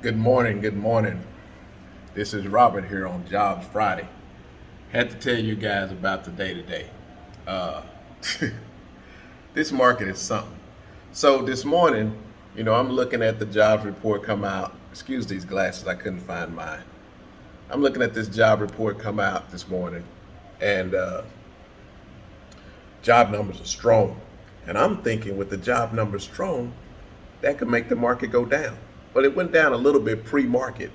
Good morning. Good morning. This is Robert here on Jobs Friday. Had to tell you guys about the day today. Uh, this market is something. So this morning, I'm looking at the jobs report come out. Excuse these glasses, I couldn't find mine. I'm looking at this job report come out this morning, and job numbers are strong. And I'm thinking with the job numbers strong, that could make the market go down. But it went down a little bit pre-market.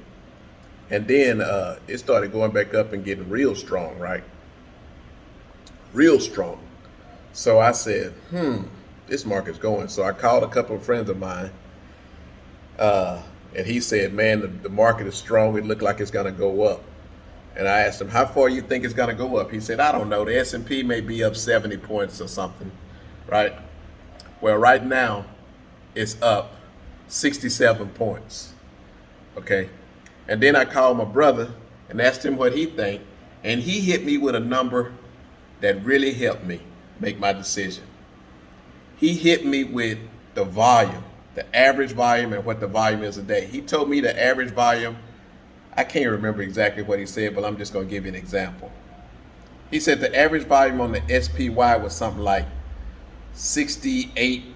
And then it started going back up and getting real strong, right? Real strong. So I said, this market's going. So I called a couple of friends of mine, and he said, man, the market is strong. It looked like it's going to go up. And I asked him, how far you think it's going to go up? He said, I don't know. The S&P may be up 70 points or something, right? Well, right now, it's up 67 points, okay? And then I called my brother and asked him what he think, and he hit me with a number that really helped me make my decision. He hit me with the volume, the average volume, and what the volume is a day. He told me the average volume, I can't remember exactly what he said, but I'm just going to give you an example. He said the average volume on the SPY was something like 68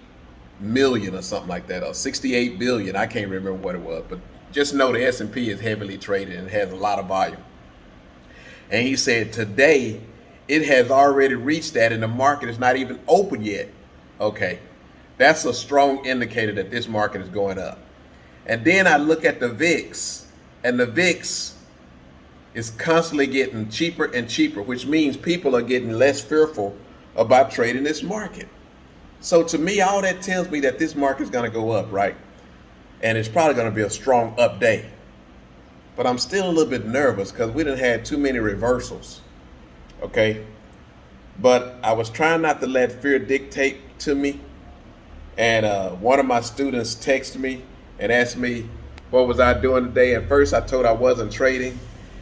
million or something like that, or 68 billion. I can't remember what it was, but just know the S&P is heavily traded and has a lot of volume. And he said today it has already reached that and the market is not even open yet. Okay, that's a strong indicator that this market is going up. And then I look at the VIX, and the VIX is constantly getting cheaper and cheaper, which means people are getting less fearful about trading this market. So to me, all that tells me that this market is going to go up, right? And it's probably going to be a strong up day. But I'm still a little bit nervous because we done had too many reversals, okay? But I was trying not to let fear dictate to me. And one of my students texted me and asked me, what was I doing today? At first I told I wasn't trading.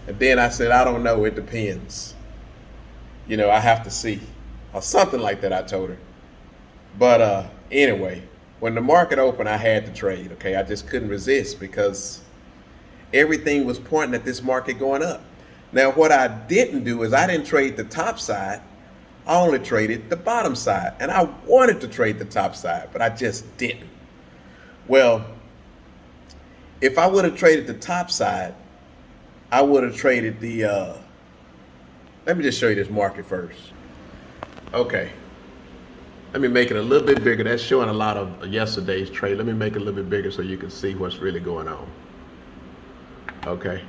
And then I said, I don't know, it depends. I have to see. Or something like that I told her. But anyway, when the market opened, I had to trade, okay? I just couldn't resist because everything was pointing at this market going up. Now, what I didn't do is I didn't trade the top side. I only traded the bottom side. And I wanted to trade the top side, but I just didn't. Well, if I would have traded the top side, I would have traded the, let me just show you this market first. Okay. Let me make it a little bit bigger. That's showing a lot of yesterday's trade. Let me make it a little bit bigger so you can see what's really going on. Okay.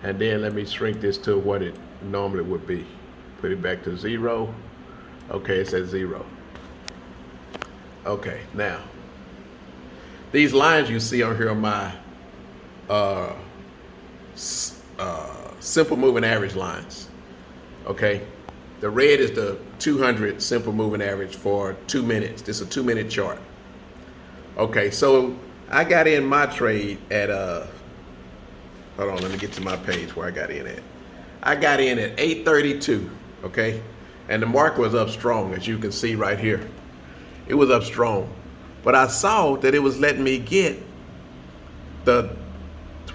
And then let me shrink this to what it normally would be. Put it back to 0. Okay, it's at 0. Okay, now, these lines you see on here are my simple moving average lines. Okay. The red is the 200 simple moving average for 2 minutes. This is a 2-minute chart. Okay, so I got in my trade at, hold on, let me get to my page where I got in at. I got in at 8:32, okay? And the market was up strong, as you can see right here. It was up strong. But I saw that it was letting me get what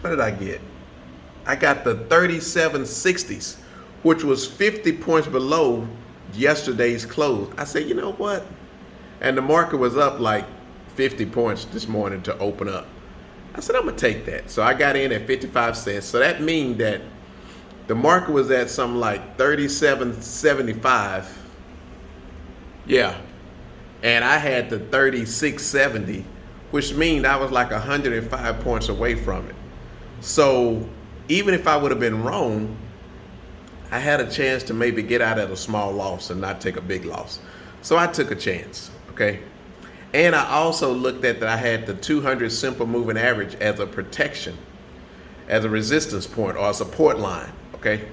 did I get? I got the 3760s, which was 50 points below yesterday's close. I said, you know what? And the market was up like 50 points this morning to open up. I said, I'm gonna take that. So I got in at 55 cents. So that means that the market was at something like 37.75. Yeah. And I had the 36.70, which means I was like 105 points away from it. So even if I would have been wrong, I had a chance to maybe get out at a small loss and not take a big loss. So I took a chance, okay? And I also looked at that I had the 200 simple moving average as a protection, as a resistance point or a support line, okay?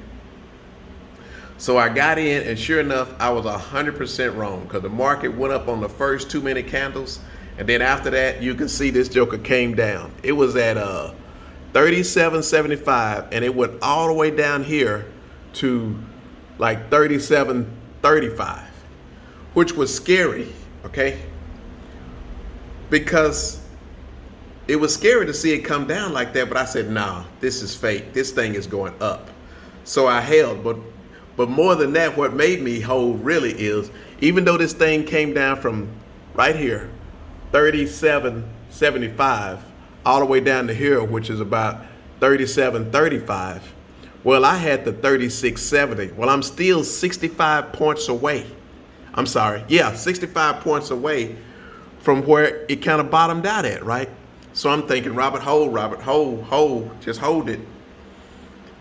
So I got in, and sure enough, I was 100% wrong because the market went up on the first 2-minute candles, and then after that, you can see this joker came down. It was at 37.75, and it went all the way down here to like 37.35, which was scary, okay? Because it was scary to see it come down like that, but I said, nah, this is fake. This thing is going up. So I held, but more than that, what made me hold really is, even though this thing came down from right here, 37.75, all the way down to here, which is about 37.35. Well, I had the 36.70. Well, I'm still 65 points away. I'm sorry. Yeah, 65 points away from where it kind of bottomed out at, right? So I'm thinking, Robert, hold, just hold it.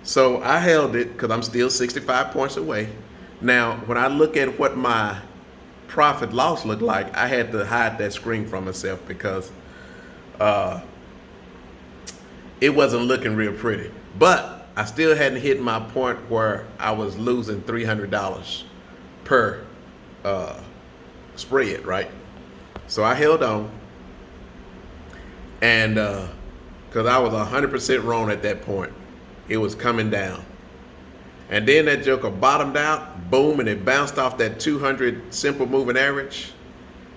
So I held it because I'm still 65 points away. Now, when I look at what my profit loss looked like, I had to hide that screen from myself because it wasn't looking real pretty. But I still hadn't hit my point where I was losing $300 per spread, right? So I held on, and because I was 100% wrong at that point, it was coming down. And then that joker bottomed out, boom, and it bounced off that 200 simple moving average,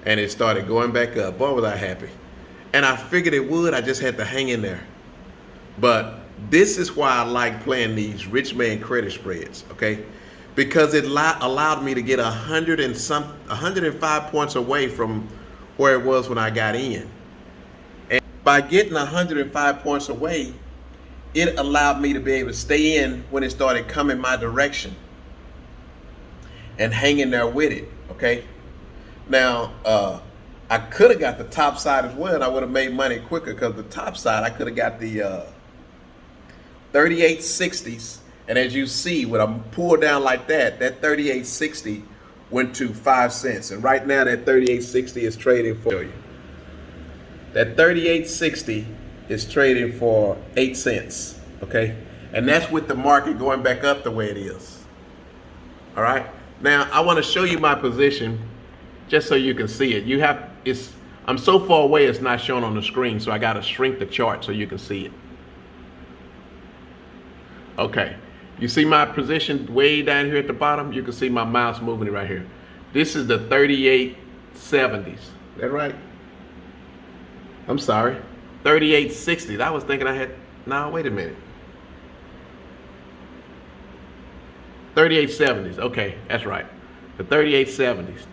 and it started going back up. Boy, was I happy. And I figured it would, I just had to hang in there. But this is why I like playing these Richman credit spreads, okay? Because it allowed me to get 105 points away from where it was when I got in. And by getting 105 points away, it allowed me to be able to stay in when it started coming my direction and hang in there with it, okay? Now, I could have got the top side as well, and I would have made money quicker, because the top side, I could have got the 38.60s, and as you see, when I pull down like that, that 38.60 went to 5 cents, and right now that 38.60 is trading for you. That 38.60 is trading for 8 cents, okay? And that's with the market going back up the way it is. All right? Now, I want to show you my position just so you can see it. I'm so far away it's not shown on the screen, so I got to shrink the chart so you can see it. Okay. You see my position way down here at the bottom? You can see my mouse moving right here. This is the 38.70s. Is that right? I'm sorry. 38.60s. I was thinking I had, no, wait a minute. 38.70s. Okay, that's right. The 38.70s.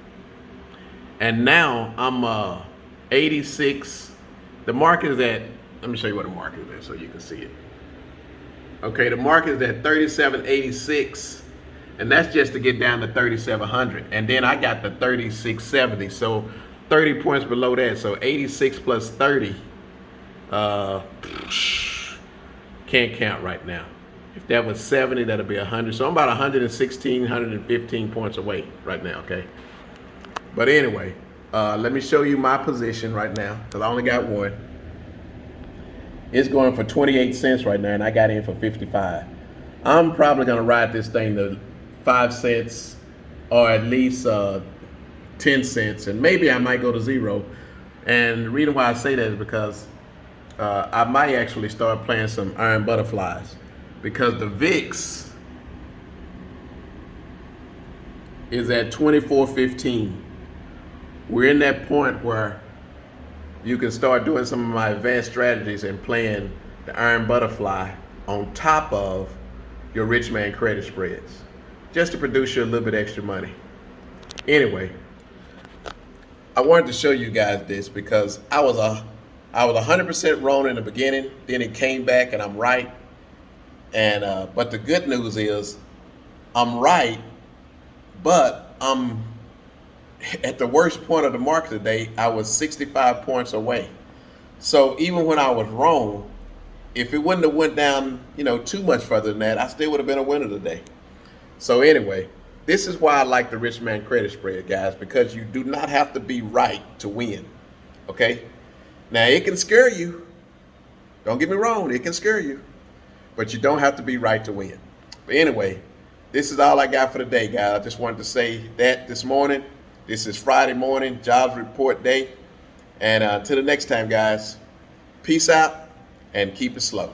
And now I'm 86. The market is at, let me show you what the market is at so you can see it. Okay, the market is at 37.86, and that's just to get down to 3,700. And then I got the 36.70, so 30 points below that. So 86 plus 30, can't count right now. If that was 70, that'd be 100. So I'm about 116, 115 points away right now, okay? But anyway, let me show you my position right now, because I only got one. It's going for 28 cents right now, and I got in for 55. I'm probably gonna ride this thing to 5 cents or at least 10 cents, and maybe I might go to 0. And the reason why I say that is because I might actually start playing some iron butterflies, because the VIX is at 24.15. We're in that point where you can start doing some of my advanced strategies and playing the iron butterfly on top of your Richman credit spreads, just to produce you a little bit extra money. Anyway, I wanted to show you guys this because I was 100% wrong in the beginning. Then it came back and I'm right. And but the good news is I'm right, but I'm at the worst point of the market today. I was 65 points away. So even when I was wrong, if it wouldn't have went down, too much further than that, I still would have been a winner today. So anyway, this is why I like the Richman credit spread, guys, because you do not have to be right to win. Okay? Now it can scare you. Don't get me wrong, it can scare you, but you don't have to be right to win. But anyway, this is all I got for today, guys. I just wanted to say that this morning. This is Friday morning, jobs report day. And until the next time, guys, peace out and keep it slow.